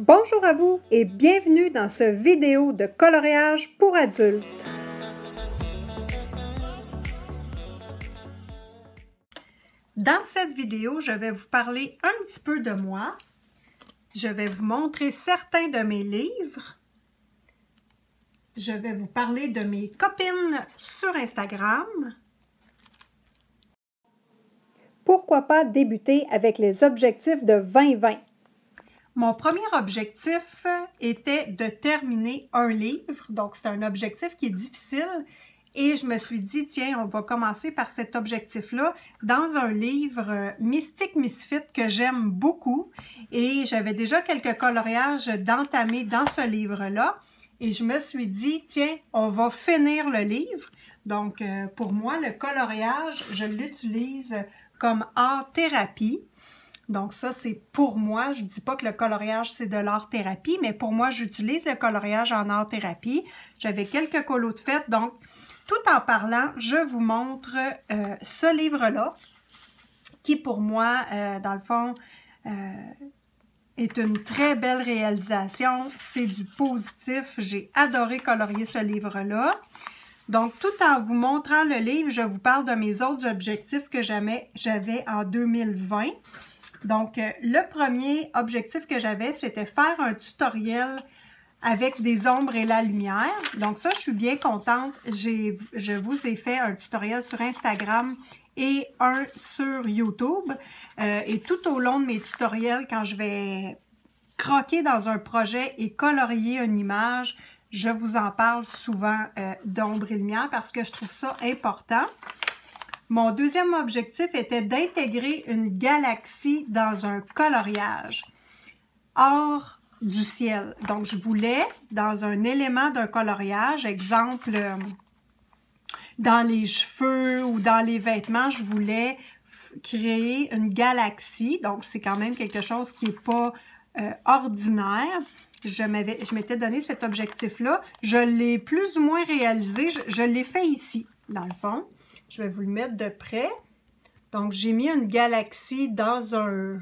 Bonjour à vous et bienvenue dans ce vidéo de coloriage pour adultes. Dans cette vidéo, je vais vous parler un petit peu de moi. Je vais vous montrer certains de mes livres. Je vais vous parler de mes copines sur Instagram. Pourquoi pas débuter avec les objectifs de 2020? Mon premier objectif était de terminer un livre, donc c'est un objectif qui est difficile et je me suis dit, tiens, on va commencer par cet objectif-là dans un livre Mystic Misfit que j'aime beaucoup et j'avais déjà quelques coloriages d'entamés dans ce livre-là et je me suis dit, tiens, on va finir le livre. Donc, pour moi, le coloriage, je l'utilise comme art-thérapie. Donc ça, c'est pour moi. Je ne dis pas que le coloriage, c'est de l'art-thérapie, mais pour moi, j'utilise le coloriage en art-thérapie. J'avais quelques colos de fête. Donc, tout en parlant, je vous montre ce livre-là, qui pour moi, dans le fond, est une très belle réalisation. C'est du positif. J'ai adoré colorier ce livre-là. Donc, tout en vous montrant le livre, je vous parle de mes autres objectifs que j'avais en 2020. Donc, le premier objectif que j'avais, c'était faire un tutoriel avec des ombres et la lumière. Donc ça, je suis bien contente. Je vous ai fait un tutoriel sur Instagram et un sur YouTube. Et tout au long de mes tutoriels, quand je vais croquer dans un projet et colorier une image, je vous en parle souvent d'ombre et lumière parce que je trouve ça important. Mon deuxième objectif était d'intégrer une galaxie dans un coloriage hors du ciel. Donc, je voulais, dans un élément d'un coloriage, exemple, dans les cheveux ou dans les vêtements, je voulais créer une galaxie. Donc, c'est quand même quelque chose qui n'est pas ordinaire. Je m'étais donné cet objectif-là. Je l'ai plus ou moins réalisé. Je l'ai fait ici, dans le fond. Je vais vous le mettre de près. Donc, j'ai mis une galaxie dans un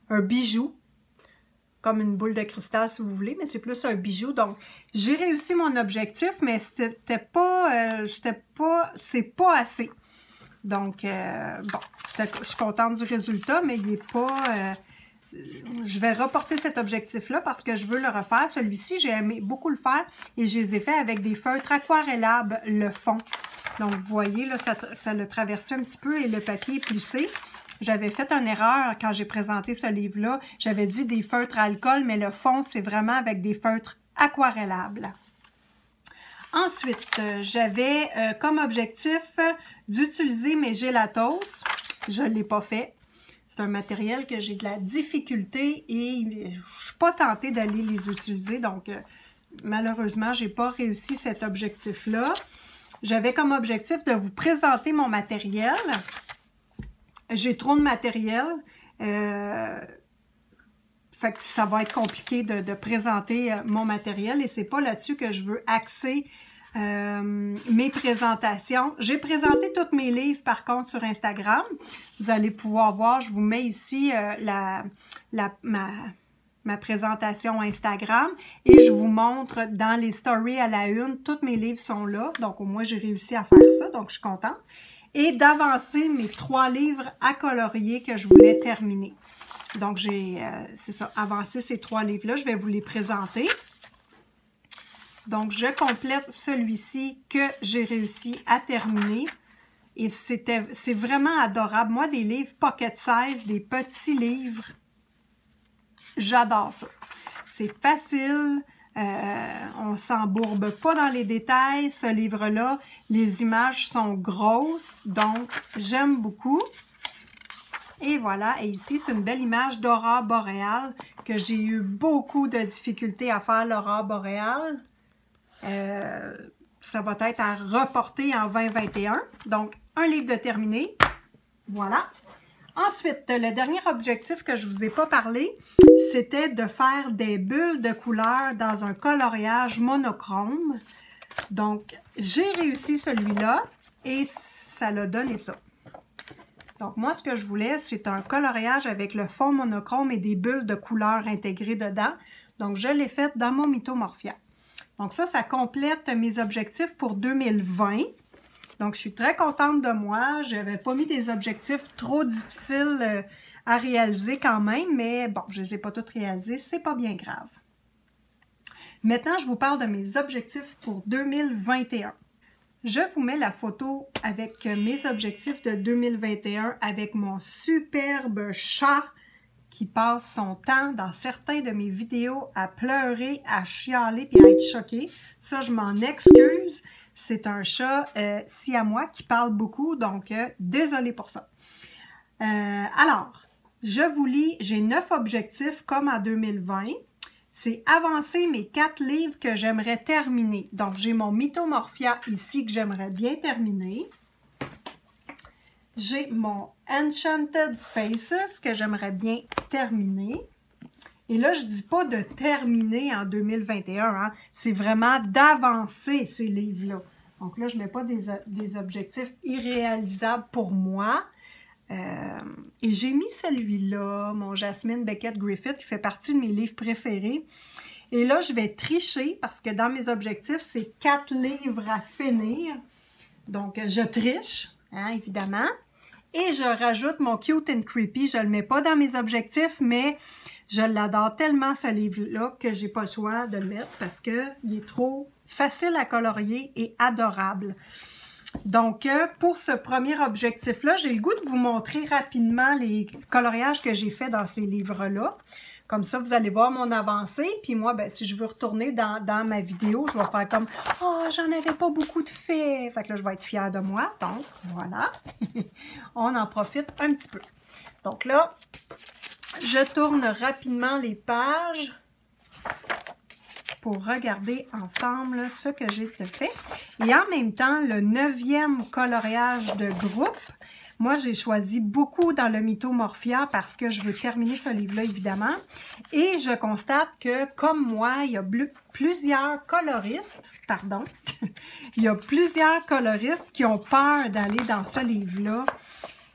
bijou, comme une boule de cristal si vous voulez, mais c'est plus un bijou. Donc, j'ai réussi mon objectif, mais c'est pas assez. Donc, bon, je suis contente du résultat, mais il n'est pas... je vais reporter cet objectif-là parce que je veux le refaire. Celui-ci, j'ai aimé beaucoup le faire et je les ai fait avec des feutres aquarellables, le fond. Donc, vous voyez, là, ça l'a traversé un petit peu et le papier est plissé. J'avais fait une erreur quand j'ai présenté ce livre-là. J'avais dit des feutres à alcool, mais le fond, c'est vraiment avec des feutres aquarellables. Ensuite, j'avais comme objectif d'utiliser mes gélatos. Je ne l'ai pas fait. C'est un matériel que j'ai de la difficulté et je ne suis pas tentée d'aller les utiliser. Donc, malheureusement, je n'ai pas réussi cet objectif-là. J'avais comme objectif de vous présenter mon matériel. J'ai trop de matériel. Fait que ça va être compliqué de présenter mon matériel et c'est pas là-dessus que je veux axer mes présentations. J'ai présenté tous mes livres par contre sur Instagram. Vous allez pouvoir voir, je vous mets ici ma présentation Instagram et je vous montre dans les stories à la une, tous mes livres sont là. Donc au moins j'ai réussi à faire ça, donc je suis contente. Et d'avancer mes 3 livres à colorier que je voulais terminer. Donc j'ai, c'est ça, avancé ces 3 livres-là, je vais vous les présenter. Donc, je complète celui-ci que j'ai réussi à terminer. Et c'est vraiment adorable. Moi, des livres pocket size, des petits livres, j'adore ça. C'est facile, on ne s'embourbe pas dans les détails. Ce livre-là, les images sont grosses, donc j'aime beaucoup. Et voilà, et ici, c'est une belle image d'aurore boréale que j'ai eu beaucoup de difficultés à faire, l'aurore boréale. Ça va être à reporter en 2021. Donc, un livre de terminé. Voilà. Ensuite, le dernier objectif que je ne vous ai pas parlé, c'était de faire des bulles de couleur dans un coloriage monochrome. Donc, j'ai réussi celui-là et ça l'a donné ça. Donc, moi, ce que je voulais, c'est un coloriage avec le fond monochrome et des bulles de couleurs intégrées dedans. Donc, je l'ai fait dans mon Mito Morphia. Donc, ça complète mes objectifs pour 2020. Donc, je suis très contente de moi. Je n'avais pas mis des objectifs trop difficiles à réaliser quand même, mais bon, je ne les ai pas tous réalisés. C'est pas bien grave. Maintenant, je vous parle de mes objectifs pour 2021. Je vous mets la photo avec mes objectifs de 2021 avec mon superbe chat qui passe son temps dans certains de mes vidéos à pleurer, à chialer puis à être choqué. Ça, je m'en excuse. C'est un chat siamois qui parle beaucoup, donc désolé pour ça. Alors, je vous lis, j'ai 9 objectifs comme en 2020. C'est avancer mes 4 livres que j'aimerais terminer. Donc, j'ai mon Mito Morphia ici que j'aimerais bien terminer. J'ai mon Enchanted Faces que j'aimerais bien terminer. Et là, je ne dis pas de terminer en 2021, hein. C'est vraiment d'avancer ces livres-là. Donc là, je ne mets pas des objectifs irréalisables pour moi. Et j'ai mis celui-là, mon Jasmine Beckett Griffith, qui fait partie de mes livres préférés. Et là, je vais tricher parce que dans mes objectifs, c'est 4 livres à finir. Donc, je triche, hein, évidemment. Et je rajoute mon Cute and Creepy. Je ne le mets pas dans mes objectifs, mais je l'adore tellement, ce livre-là, que j'ai pas le choix de le mettre parce qu'il est trop facile à colorier et adorable. Donc, pour ce premier objectif-là, j'ai le goût de vous montrer rapidement les coloriages que j'ai fait dans ces livres-là. Comme ça, vous allez voir mon avancée. Puis moi, ben, si je veux retourner dans ma vidéo, je vais faire comme « Oh, j'en avais pas beaucoup de faits! » Fait que là, je vais être fière de moi. Donc, voilà. On en profite un petit peu. Donc là, je tourne rapidement les pages pour regarder ensemble ce que j'ai fait. Et en même temps, le 9e coloriage de groupe, moi, j'ai choisi beaucoup dans le Mito Morphia parce que je veux terminer ce livre-là, évidemment. Et je constate que, comme moi, il y a plusieurs coloristes, il y a plusieurs coloristes qui ont peur d'aller dans ce livre-là.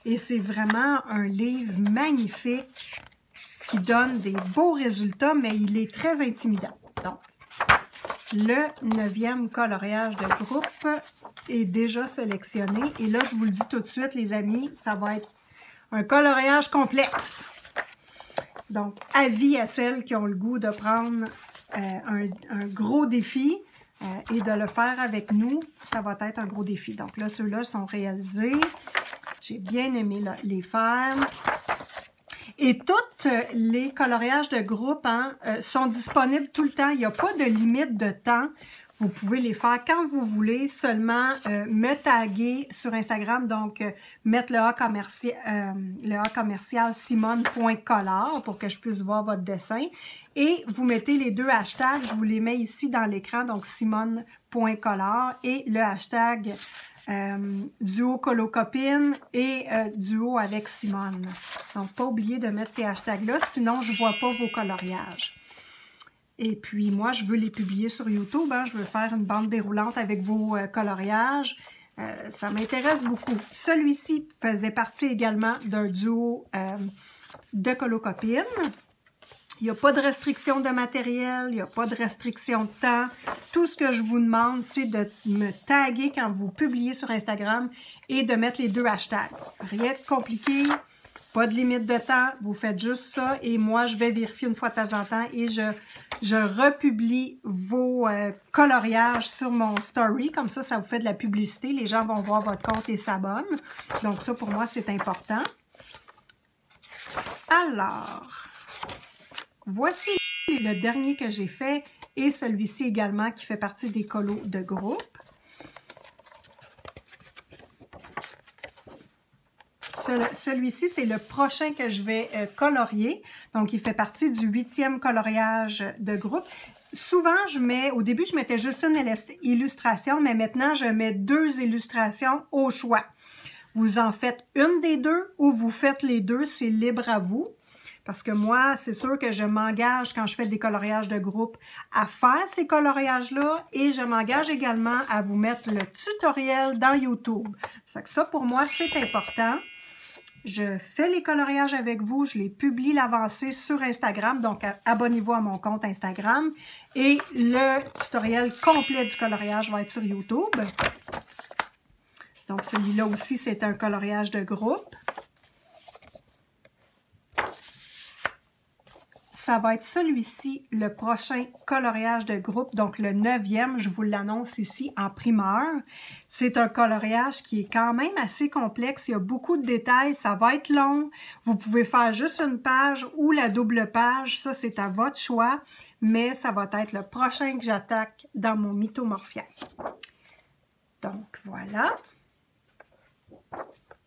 Et c'est vraiment un livre magnifique qui donne des beaux résultats, mais il est très intimidant. Donc, le 9e coloriage de groupe est déjà sélectionné. Et là, je vous le dis tout de suite, les amis, ça va être un coloriage complexe. Donc, avis à celles qui ont le goût de prendre un gros défi et de le faire avec nous. Ça va être un gros défi. Donc là, ceux-là sont réalisés. J'ai bien aimé les faire. Et tous les coloriages de groupe sont disponibles tout le temps. Il n'y a pas de limite de temps. Vous pouvez les faire quand vous voulez, seulement me taguer sur Instagram, donc mettre le A commercial simone.color pour que je puisse voir votre dessin. Et vous mettez les 2 hashtags, je vous les mets ici dans l'écran, donc simone.color et le hashtag duo colocopine et duo avec Simone. Donc, pas oublier de mettre ces hashtags-là, sinon je ne vois pas vos coloriages. Et puis, moi, je veux les publier sur YouTube. Hein, je veux faire une bande déroulante avec vos coloriages. Ça m'intéresse beaucoup. Celui-ci faisait partie également d'un duo de colocopines. Il n'y a pas de restriction de matériel, il n'y a pas de restriction de temps. Tout ce que je vous demande, c'est de me taguer quand vous publiez sur Instagram et de mettre les 2 hashtags. Rien de compliqué, pas de limite de temps, vous faites juste ça et moi, je vais vérifier une fois de temps en temps et je republie vos coloriages sur mon story. Comme ça, ça vous fait de la publicité. Les gens vont voir votre compte et s'abonnent. Donc ça, pour moi, c'est important. Alors, voici le dernier que j'ai fait et celui-ci également qui fait partie des colos de groupe. Celui-ci, c'est le prochain que je vais colorier. Donc, il fait partie du 8e coloriage de groupe. Souvent, au début, je mettais juste une illustration, mais maintenant, je mets 2 illustrations au choix. Vous en faites une des 2 ou vous faites les 2, c'est libre à vous. Parce que moi, c'est sûr que je m'engage quand je fais des coloriages de groupe à faire ces coloriages-là et je m'engage également à vous mettre le tutoriel dans YouTube. Ça, pour moi, c'est important. je fais les coloriages avec vous, je les publie l'avancée sur Instagram, donc abonnez-vous à mon compte Instagram. Et le tutoriel complet du coloriage va être sur YouTube. Donc celui-là aussi, c'est un coloriage de groupe. Ça va être celui-ci, le prochain coloriage de groupe, donc le 9e, je vous l'annonce ici en primeur. C'est un coloriage qui est quand même assez complexe, il y a beaucoup de détails, ça va être long. Vous pouvez faire juste une page ou la double page, ça c'est à votre choix, mais ça va être le prochain que j'attaque dans mon Mythomorphia. Donc voilà.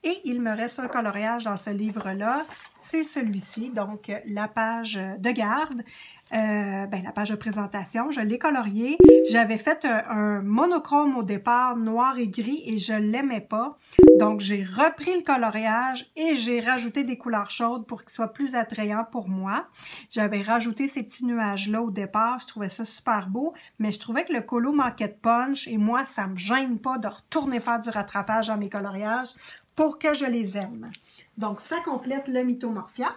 Et il me reste un coloriage dans ce livre-là, c'est celui-ci, donc la page de garde, la page de présentation, je l'ai colorié. J'avais fait un monochrome au départ, noir et gris, et je ne l'aimais pas. Donc j'ai repris le coloriage et j'ai rajouté des couleurs chaudes pour qu'il soit plus attrayant pour moi. J'avais rajouté ces petits nuages-là au départ, je trouvais ça super beau, mais je trouvais que le colo manquait de punch, et moi, ça ne me gêne pas de retourner faire du rattrapage dans mes coloriages pour que je les aime. Donc, ça complète le Mythomorphia.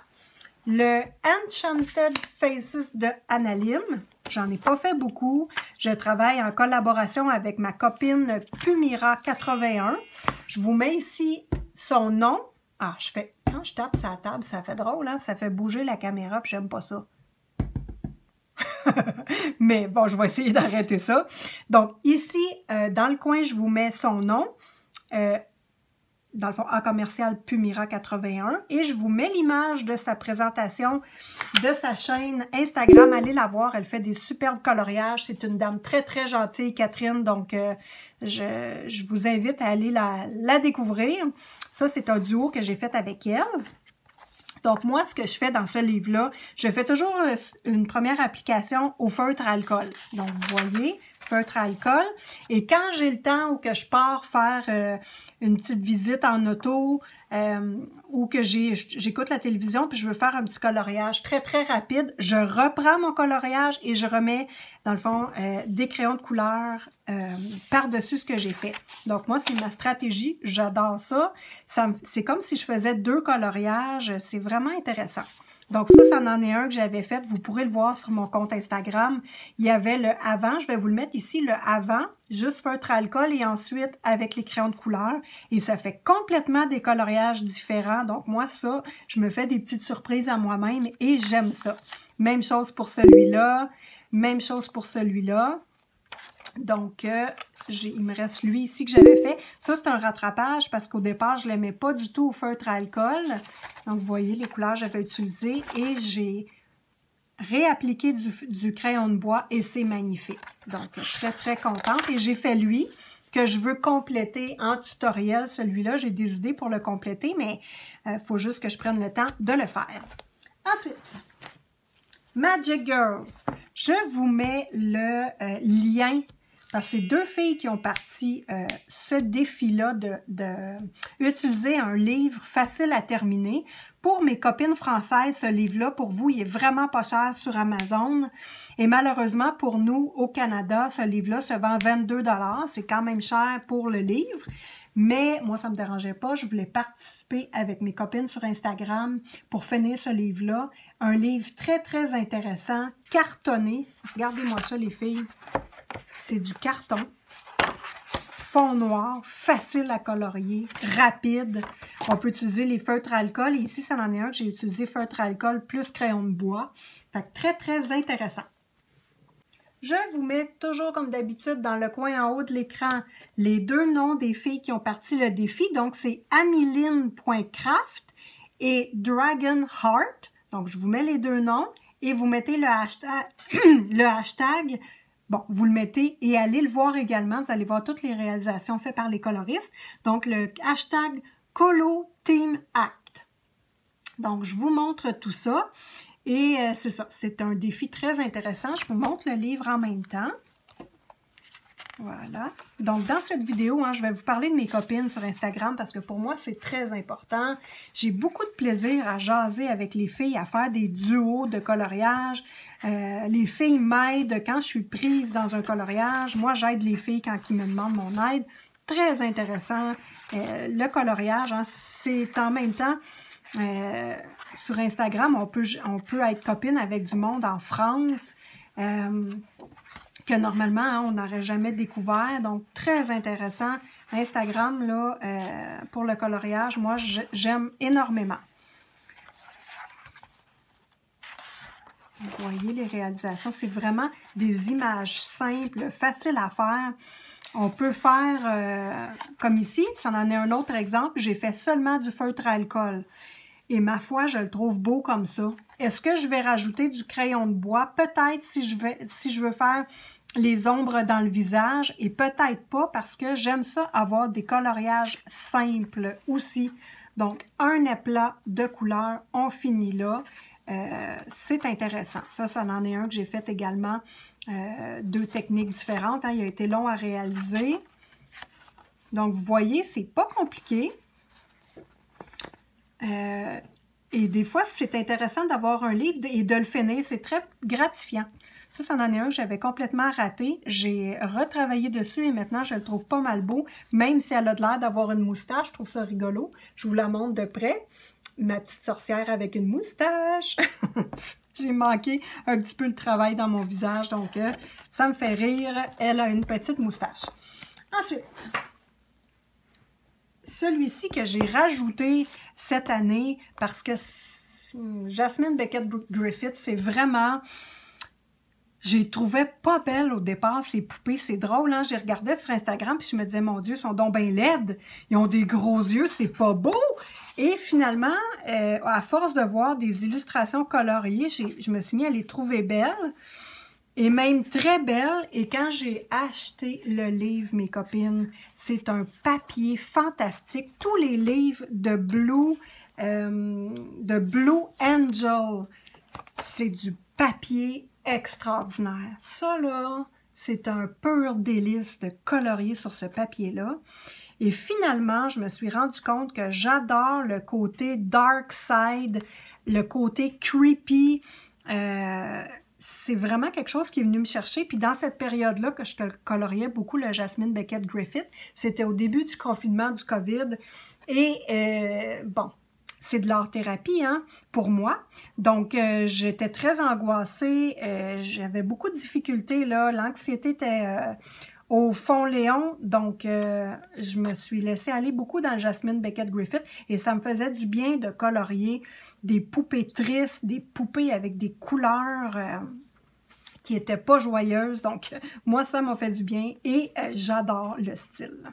Le Enchanted Faces de Analine, j'en ai pas fait beaucoup. Je travaille en collaboration avec ma copine Pumira81. Je vous mets ici son nom. Ah, quand je tape sur la table, ça fait drôle, hein? Ça fait bouger la caméra, puis j'aime pas ça. Mais bon, je vais essayer d'arrêter ça. Donc, ici, dans le coin, je vous mets son nom. Dans le fond, A commercial Pumira 81. Et je vous mets l'image de sa présentation de sa chaîne Instagram. Allez la voir, elle fait des superbes coloriages. C'est une dame très, très gentille, Catherine. Donc, je vous invite à aller la découvrir. Ça, c'est un duo que j'ai fait avec elle. Donc, moi, ce que je fais dans ce livre-là, je fais toujours une première application au feutre à alcool. Donc, vous voyez, feutre à alcool. Et quand j'ai le temps ou que je pars faire une petite visite en auto ou que j'écoute la télévision puis je veux faire un petit coloriage très, très rapide, je reprends mon coloriage et je remets, dans le fond, des crayons de couleur par-dessus ce que j'ai fait. Donc, moi, c'est ma stratégie. J'adore ça. C'est comme si je faisais 2 coloriages. C'est vraiment intéressant. Donc ça en est un que j'avais fait. Vous pourrez le voir sur mon compte Instagram. Il y avait le avant. Je vais vous le mettre ici, le avant, juste feutre à alcool et ensuite avec les crayons de couleur. Et ça fait complètement des coloriages différents. Donc moi, ça, je me fais des petites surprises à moi-même et j'aime ça. Même chose pour celui-là. Même chose pour celui-là. Donc, il me reste lui ici que j'avais fait. Ça, c'est un rattrapage parce qu'au départ, je ne l'aimais pas du tout au feutre à alcool. Donc, vous voyez les couleurs que j'avais utilisées et j'ai réappliqué du crayon de bois et c'est magnifique. Donc, je suis très, très contente. Et j'ai fait lui que je veux compléter en tutoriel. Celui-là, j'ai des idées pour le compléter, mais il faut juste que je prenne le temps de le faire. Ensuite, Magic Girls. Je vous mets le lien. Parce que c'est 2 filles qui ont parti ce défi-là d'utiliser un livre facile à terminer. Pour mes copines françaises, ce livre-là, pour vous, il est vraiment pas cher sur Amazon. Et malheureusement, pour nous, au Canada, ce livre-là se vend 22 $. C'est quand même cher pour le livre. Mais moi, ça ne me dérangeait pas. Je voulais participer avec mes copines sur Instagram pour finir ce livre-là. Un livre très, très intéressant, cartonné. Regardez-moi ça, les filles. C'est du carton, fond noir, facile à colorier, rapide. On peut utiliser les feutres à alcool. Et ici, ça en est un que j'ai utilisé feutre à alcool plus crayon de bois. Fait que très, très intéressant. Je vous mets toujours comme d'habitude dans le coin en haut de l'écran les 2 noms des filles qui ont parti le défi. Donc, c'est amiline.craft et Dragonheart. Donc, je vous mets les 2 noms et vous mettez le hashtag. Bon, vous le mettez et allez le voir également. Vous allez voir toutes les réalisations faites par les coloristes. Donc, le hashtag Colo Team Act. Donc, je vous montre tout ça. Et c'est ça, c'est un défi très intéressant. Je vous montre le livre en même temps. Voilà. Donc, dans cette vidéo, je vais vous parler de mes copines sur Instagram parce que pour moi, c'est très important. J'ai beaucoup de plaisir à jaser avec les filles, à faire des duos de coloriage. Les filles m'aident quand je suis prise dans un coloriage. Moi, j'aide les filles quand ils me demandent mon aide. très intéressant. Le coloriage, hein, c'est en même temps, sur Instagram, on peut être copine avec du monde en France, que normalement, hein, on n'aurait jamais découvert. Donc, très intéressant. Instagram, là, pour le coloriage, moi, j'aime énormément. Vous voyez les réalisations, c'est vraiment des images simples, faciles à faire. On peut faire, comme ici, ça en est un autre exemple, j'ai fait seulement du feutre à alcool. Et ma foi, je le trouve beau comme ça. Est-ce que je vais rajouter du crayon de bois? Peut-être si je veux faire les ombres dans le visage, et peut-être pas parce que j'aime ça avoir des coloriages simples aussi. Donc, un éclat de couleur, on finit là. C'est intéressant. Ça en est un que j'ai fait également. 2 techniques différentes. Hein. Il a été long à réaliser. Donc, vous voyez, c'est pas compliqué. Et des fois, c'est intéressant d'avoir un livre et de le finir. C'est très gratifiant. Ça en est un que j'avais complètement raté. J'ai retravaillé dessus et maintenant, je le trouve pas mal beau. Même si elle a l'air d'avoir une moustache, je trouve ça rigolo. Je vous la montre de près. Ma petite sorcière avec une moustache. J'ai manqué un petit peu le travail dans mon visage, donc ça me fait rire. Elle a une petite moustache. Ensuite, celui-ci que j'ai rajouté cette année parce que Jasmine Becket-Griffith, c'est vraiment... J'ai trouvé pas belle au départ, ces poupées. C'est drôle, hein? J'ai regardé sur Instagram puis je me disais, mon Dieu, ils sont donc bien laides. Ils ont des gros yeux, c'est pas beau. Et finalement, à force de voir des illustrations coloriées, je me suis mis à les trouver belles. Et même très belles. Et quand j'ai acheté le livre, mes copines, c'est un papier fantastique. Tous les livres de Blue Angel, c'est du papier extraordinaire. Ça, là, c'est un pur délice de colorier sur ce papier-là. Et finalement, je me suis rendu compte que j'adore le côté dark side, le côté creepy. C'est vraiment quelque chose qui est venu me chercher. Puis dans cette période-là que je coloriais beaucoup le Jasmine Becket-Griffith, c'était au début du confinement du COVID. Et bon, c'est de l'art-thérapie, hein, pour moi. Donc, j'étais très angoissée. J'avais beaucoup de difficultés, là. L'anxiété était au fond Léon. Donc, je me suis laissée aller beaucoup dans le Jasmine Becket-Griffith. Et ça me faisait du bien de colorier des poupées tristes, des poupées avec des couleurs qui n'étaient pas joyeuses. Donc, moi, ça m'a fait du bien et j'adore le style.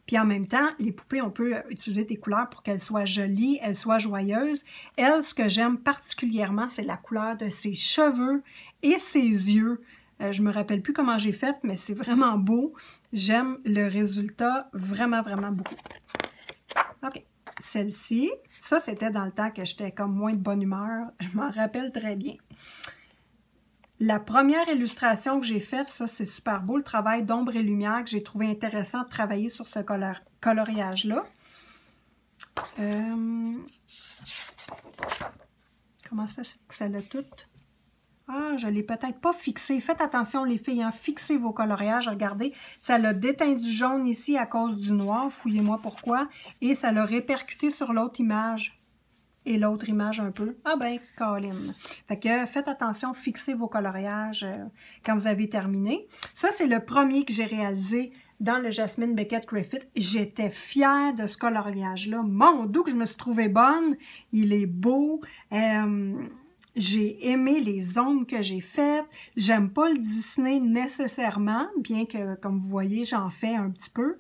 Puis en même temps, les poupées, on peut utiliser des couleurs pour qu'elles soient jolies, elles soient joyeuses. Elle, ce que j'aime particulièrement, c'est la couleur de ses cheveux et ses yeux. Je me rappelle plus comment j'ai fait, mais c'est vraiment beau. J'aime le résultat vraiment, vraiment beaucoup. OK. Celle-ci, ça, c'était dans le temps que j'étais comme moins de bonne humeur. Je m'en rappelle très bien. La première illustration que j'ai faite, ça c'est super beau, le travail d'ombre et lumière que j'ai trouvé intéressant de travailler sur ce coloriage-là. Comment ça, ça l'a tout? Ah, je ne l'ai peut-être pas fixé. Faites attention les filles, hein, fixez vos coloriages. Regardez, ça l'a déteint du jaune ici à cause du noir, fouillez-moi pourquoi. Et ça l'a répercuté sur l'autre image. Et l'autre image un peu. Ah ben, Colin. Fait que faites attention, fixez vos coloriages quand vous avez terminé. Ça, c'est le premier que j'ai réalisé dans le Jasmine Becket-Griffith. J'étais fière de ce coloriage-là. Mon Dieu, que je me suis trouvée bonne. Il est beau. J'ai aimé les ombres que j'ai faites. J'aime pas le Disney nécessairement, bien que, comme vous voyez, j'en fais un petit peu.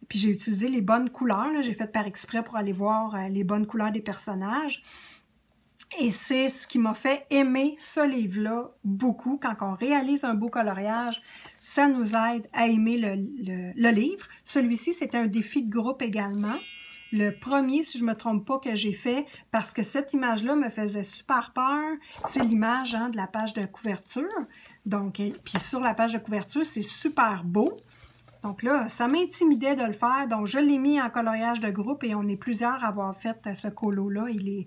Puis j'ai utilisé les bonnes couleurs. J'ai fait par exprès pour aller voir les bonnes couleurs des personnages. Et c'est ce qui m'a fait aimer ce livre-là beaucoup. Quand on réalise un beau coloriage, ça nous aide à aimer le livre. Celui-ci, c'était un défi de groupe également. Le premier, si je ne me trompe pas, que j'ai fait, parce que cette image-là me faisait super peur, c'est l'image de la page de couverture. Donc, puis sur la page de couverture, c'est super beau. Donc là, ça m'intimidait de le faire, donc je l'ai mis en coloriage de groupe et on est plusieurs à avoir fait ce colo-là. Il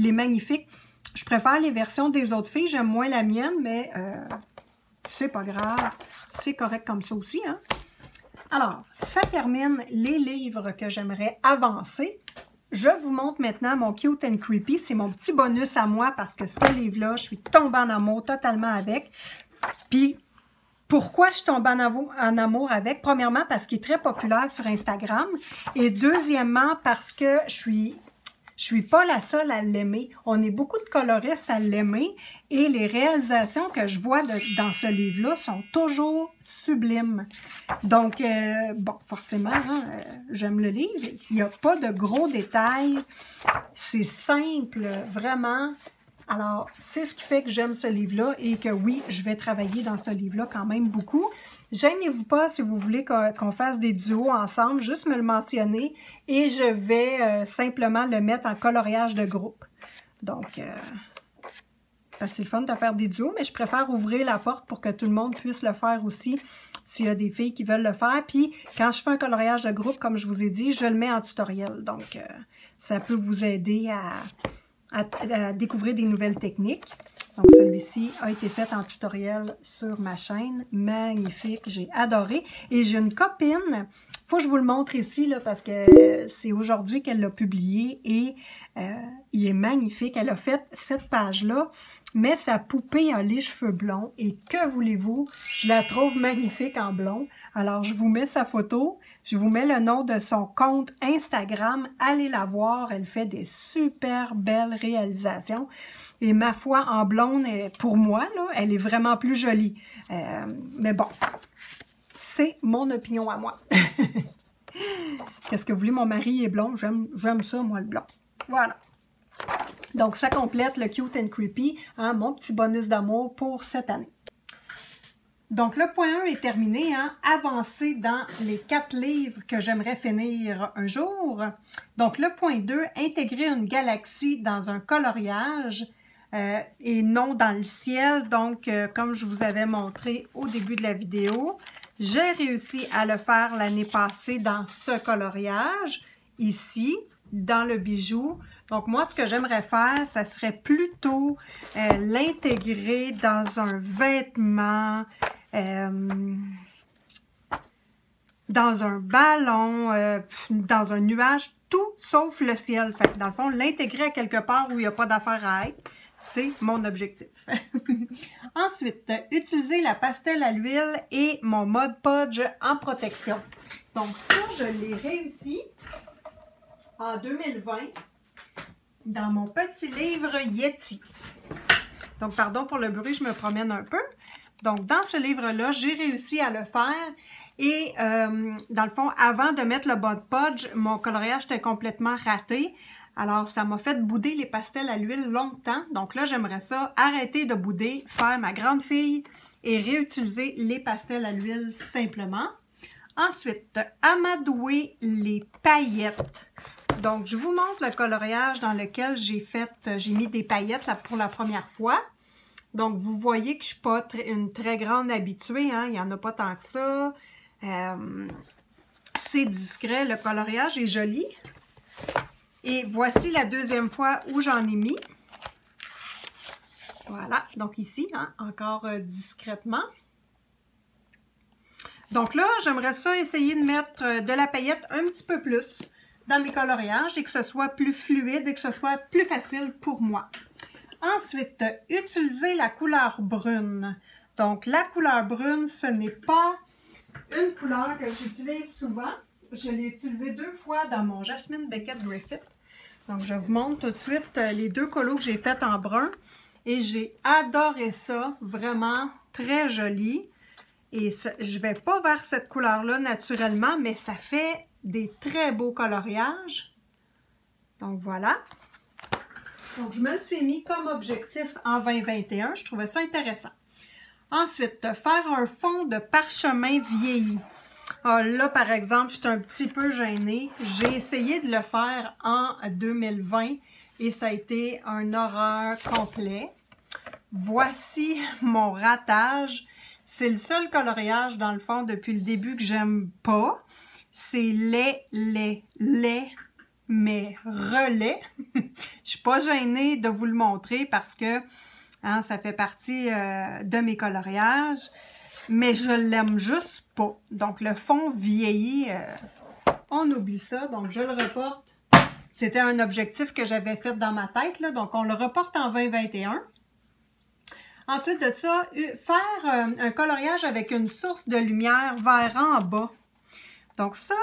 est magnifique. Je préfère les versions des autres filles, j'aime moins la mienne, mais c'est pas grave. C'est correct comme ça aussi, hein? Alors, ça termine les livres que j'aimerais avancer. Je vous montre maintenant mon Cute and Creepy. C'est mon petit bonus à moi parce que ce livre-là, je suis tombée en amour totalement avec. Puis, pourquoi je tombe en amour avec? Premièrement, parce qu'il est très populaire sur Instagram. Et deuxièmement, parce que je suis pas la seule à l'aimer. On est beaucoup de coloristes à l'aimer. Et les réalisations que je vois dans ce livre-là sont toujours sublimes. Donc, bon, forcément, hein, j'aime le livre. Il n'y a pas de gros détails. C'est simple, vraiment. Alors, c'est ce qui fait que j'aime ce livre-là et que oui, je vais travailler dans ce livre-là quand même beaucoup. Gênez-vous pas si vous voulez qu'on fasse des duos ensemble, juste me le mentionner et je vais simplement le mettre en coloriage de groupe. Donc, c'est le fun de faire des duos, mais je préfère ouvrir la porte pour que tout le monde puisse le faire aussi s'il y a des filles qui veulent le faire. Puis, quand je fais un coloriage de groupe, comme je vous ai dit, je le mets en tutoriel. Donc, ça peut vous aider à découvrir des nouvelles techniques. Donc, celui-ci a été fait en tutoriel sur ma chaîne. Magnifique, j'ai adoré. Et j'ai une copine, il faut que je vous le montre ici, là, parce que c'est aujourd'hui qu'elle l'a publié et il est magnifique. Elle a fait cette page-là, mais sa poupée a les cheveux blonds. Et que voulez-vous? Je la trouve magnifique en blond. Alors, je vous mets sa photo. Je vous mets le nom de son compte Instagram. Allez la voir. Elle fait des super belles réalisations. Et ma foi, en blonde, pour moi, là, elle est vraiment plus jolie. Mais bon, c'est mon opinion à moi. Qu'est-ce que vous voulez? Mon mari est blond. J'aime ça, moi, le blond. Voilà. Donc, ça complète le Cute and Creepy, hein, mon petit bonus d'amour pour cette année. Donc, le point 1 est terminé, hein, avancer dans les 4 livres que j'aimerais finir un jour. Donc, le point 2, intégrer une galaxie dans un coloriage et non dans le ciel. Donc, comme je vous avais montré au début de la vidéo, j'ai réussi à le faire l'année passée dans ce coloriage, ici, dans le bijou. Donc, moi, ce que j'aimerais faire, ça serait plutôt l'intégrer dans un vêtement, dans un ballon, dans un nuage, tout sauf le ciel. Fait que dans le fond, l'intégrer à quelque part où il n'y a pas d'affaire à être, c'est mon objectif. Ensuite, utiliser la pastel à l'huile et mon Mod Podge en protection. Donc, ça, je l'ai réussi en 2020 dans mon petit livre Yeti. Donc, pardon pour le bruit, je me promène un peu. Donc, dans ce livre-là, j'ai réussi à le faire. Et, dans le fond, avant de mettre le Mod Podge, mon coloriage était complètement raté. Alors, ça m'a fait bouder les pastels à l'huile longtemps. Donc là, j'aimerais ça arrêter de bouder, faire ma grande fille et réutiliser les pastels à l'huile simplement. Ensuite, amadouer les paillettes. Donc, je vous montre le coloriage dans lequel j'ai mis des paillettes là, pour la première fois. Donc, vous voyez que je ne suis pas une très grande habituée, hein? Il n'y en a pas tant que ça. C'est discret, le coloriage est joli. Et voici la deuxième fois où j'en ai mis. Voilà, donc ici, hein, encore discrètement. Donc là, j'aimerais ça essayer de mettre de la paillette un petit peu plus dans mes coloriages et que ce soit plus fluide et que ce soit plus facile pour moi. Ensuite, utiliser la couleur brune. Donc, la couleur brune, ce n'est pas une couleur que j'utilise souvent. Je l'ai utilisée 2 fois dans mon Jasmine Beckett Griffith. Donc, je vous montre tout de suite les 2 colos que j'ai faits en brun. Et j'ai adoré ça, vraiment très joli. Et ça, je ne vais pas vers cette couleur-là naturellement, mais ça fait des très beaux coloriages. Donc, voilà. Donc, je me le suis mis comme objectif en 2021. Je trouvais ça intéressant. Ensuite, faire un fond de parchemin vieilli. Ah, là, par exemple, je suis un petit peu gênée. J'ai essayé de le faire en 2020 et ça a été un horreur complet. Voici mon ratage. C'est le seul coloriage, dans le fond, depuis le début que j'aime pas. C'est laid, mais relais. Je suis pas gênée de vous le montrer parce que hein, ça fait partie de mes coloriages. mais je l'aime juste pas. Donc, le fond vieillit, on oublie ça, donc je le reporte. C'était un objectif que j'avais fait dans ma tête, là, donc on le reporte en 2021. Ensuite de ça, faire un coloriage avec une source de lumière vers en bas. Donc ça,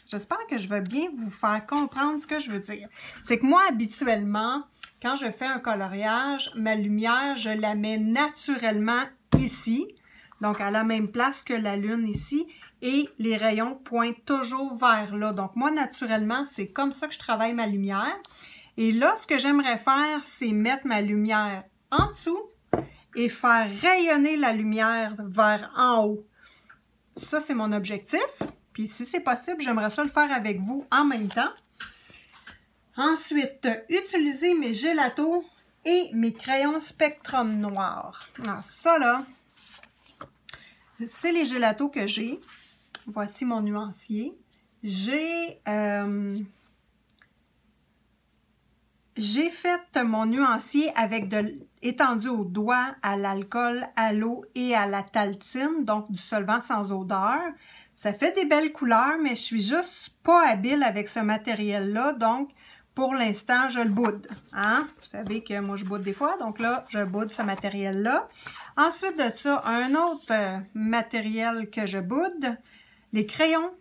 j'espère que je vais bien vous faire comprendre ce que je veux dire. C'est que moi, habituellement, quand je fais un coloriage, ma lumière, je la mets naturellement ici, donc à la même place que la lune ici, et les rayons pointent toujours vers là. Donc moi, naturellement, c'est comme ça que je travaille ma lumière. Et là, ce que j'aimerais faire, c'est mettre ma lumière en dessous et faire rayonner la lumière vers en haut. Ça, c'est mon objectif. Puis si c'est possible, j'aimerais ça le faire avec vous en même temps. Ensuite, utiliser mes gélatos et mes crayons Spectrum noir. Alors ça là, c'est les gélatos que j'ai. Voici mon nuancier. J'ai fait mon nuancier avec étendu au doigt, à l'alcool, à l'eau et à la taltine, donc du solvant sans odeur. Ça fait des belles couleurs, mais je suis juste pas habile avec ce matériel-là, donc pour l'instant, je le boude. Hein? Vous savez que moi, je boude des fois, donc là, je boude ce matériel-là. Ensuite de ça, un autre matériel que je boude, les crayons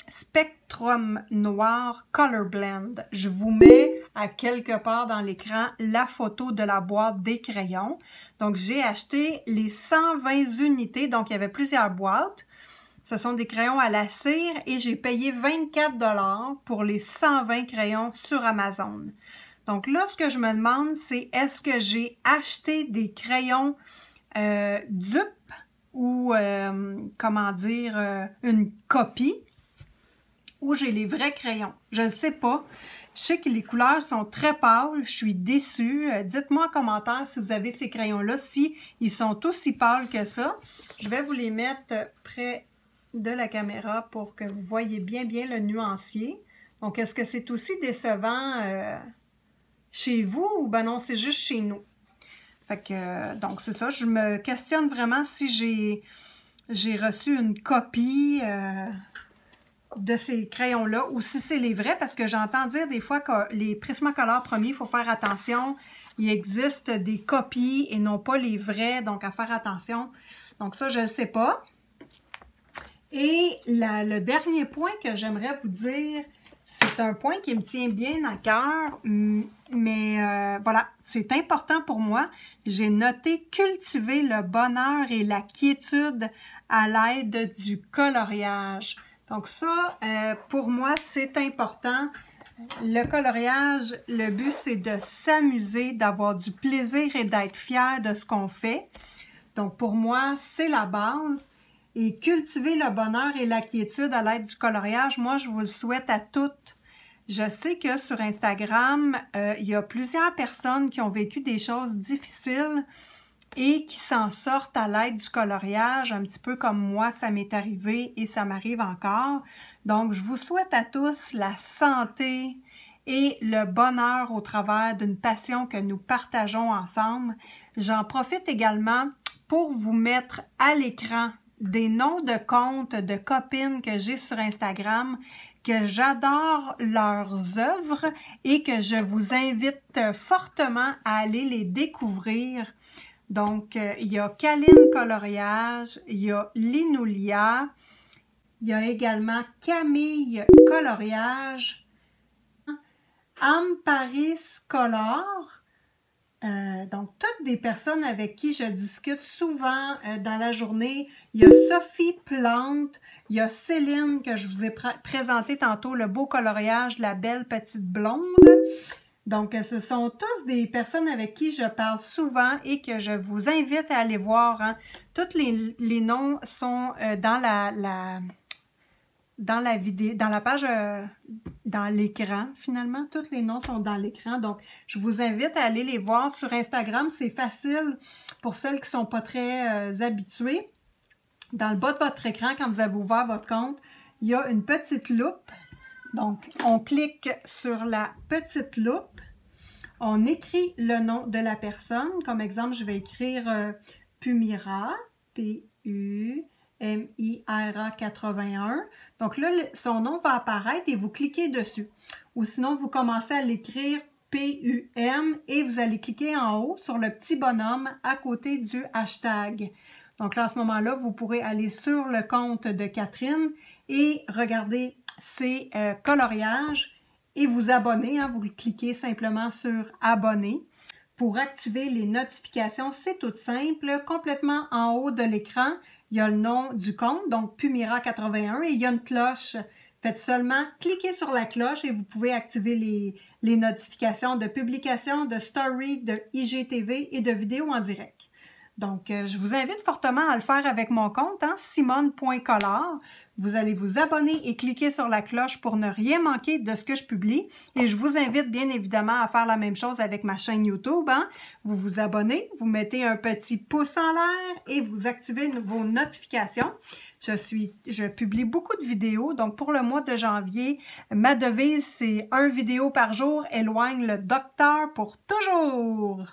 Spectrum Noir Color Blend. Je vous mets à quelque part dans l'écran la photo de la boîte des crayons. Donc, j'ai acheté les 120 unités, donc il y avait plusieurs boîtes. Ce sont des crayons à la cire et j'ai payé 24 $ pour les 120 crayons sur Amazon. Donc là, ce que je me demande, c'est est-ce que j'ai acheté des crayons dupes ou, comment dire, une copie, ou j'ai les vrais crayons. Je ne sais pas. Je sais que les couleurs sont très pâles. Je suis déçue. Dites-moi en commentaire si vous avez ces crayons-là, si ils sont aussi pâles que ça. Je vais vous les mettre près de la caméra pour que vous voyez bien le nuancier. Donc, est-ce que c'est aussi décevant chez vous ou ben non, c'est juste chez nous? Fait que, donc, c'est ça. Je me questionne vraiment si j'ai reçu une copie de ces crayons-là ou si c'est les vrais, parce que j'entends dire des fois que les Prismacolor premiers, il faut faire attention. Il existe des copies et non pas les vrais, donc à faire attention. Donc, ça, je ne sais pas. Et le dernier point que j'aimerais vous dire, c'est un point qui me tient bien à cœur, mais voilà, c'est important pour moi. J'ai noté cultiver le bonheur et la quiétude à l'aide du coloriage. Donc ça, pour moi, c'est important. Le coloriage, le but, c'est de s'amuser, d'avoir du plaisir et d'être fier de ce qu'on fait. Donc pour moi, c'est la base. Et cultiver le bonheur et la quiétude à l'aide du coloriage, moi, je vous le souhaite à toutes. Je sais que sur Instagram, il y a plusieurs personnes qui ont vécu des choses difficiles et qui s'en sortent à l'aide du coloriage, un petit peu comme moi, ça m'est arrivé et ça m'arrive encore. Donc, je vous souhaite à tous la santé et le bonheur au travers d'une passion que nous partageons ensemble. J'en profite également pour vous mettre à l'écran des noms de comptes de copines que j'ai sur Instagram, que j'adore leurs œuvres et que je vous invite fortement à aller les découvrir. Donc, il y a Kaline Coloriage, il y a Linoulia, il y a également Camille Coloriage, Amparis Color. Donc, toutes des personnes avec qui je discute souvent dans la journée. Il y a Sophie Plante, il y a Céline que je vous ai présenté tantôt, le beau coloriage de la belle petite blonde. Donc, ce sont tous des personnes avec qui je parle souvent et que je vous invite à aller voir. Hein. Tous les noms sont dans la vidéo, dans la page, dans l'écran, finalement. Tous les noms sont dans l'écran. Donc, je vous invite à aller les voir sur Instagram. C'est facile pour celles qui ne sont pas très habituées. Dans le bas de votre écran, quand vous avez ouvert votre compte, il y a une petite loupe. Donc, on clique sur la petite loupe. On écrit le nom de la personne. Comme exemple, je vais écrire Pumira. P-U-M-I-R-A 81. Donc là, son nom va apparaître et vous cliquez dessus. Ou sinon, vous commencez à l'écrire P-U-M et vous allez cliquer en haut sur le petit bonhomme à côté du hashtag. Donc là, à ce moment-là, vous pourrez aller sur le compte de Catherine et regarder ses coloriages et vous abonner. Hein, vous cliquez simplement sur « Abonner ». Pour activer les notifications, c'est tout simple. Complètement en haut de l'écran, il y a le nom du compte, donc Pumira81, et il y a une cloche. Faites seulement cliquer sur la cloche et vous pouvez activer les notifications de publication, de story, de IGTV et de vidéos en direct. Donc, je vous invite fortement à le faire avec mon compte, hein, Simone.Collard. Vous allez vous abonner et cliquer sur la cloche pour ne rien manquer de ce que je publie. Et je vous invite bien évidemment à faire la même chose avec ma chaîne YouTube. Hein. Vous vous abonnez, vous mettez un petit pouce en l'air et vous activez vos notifications. Je publie beaucoup de vidéos. Donc, pour le mois de janvier, ma devise, c'est 1 vidéo par jour éloigne le docteur pour toujours.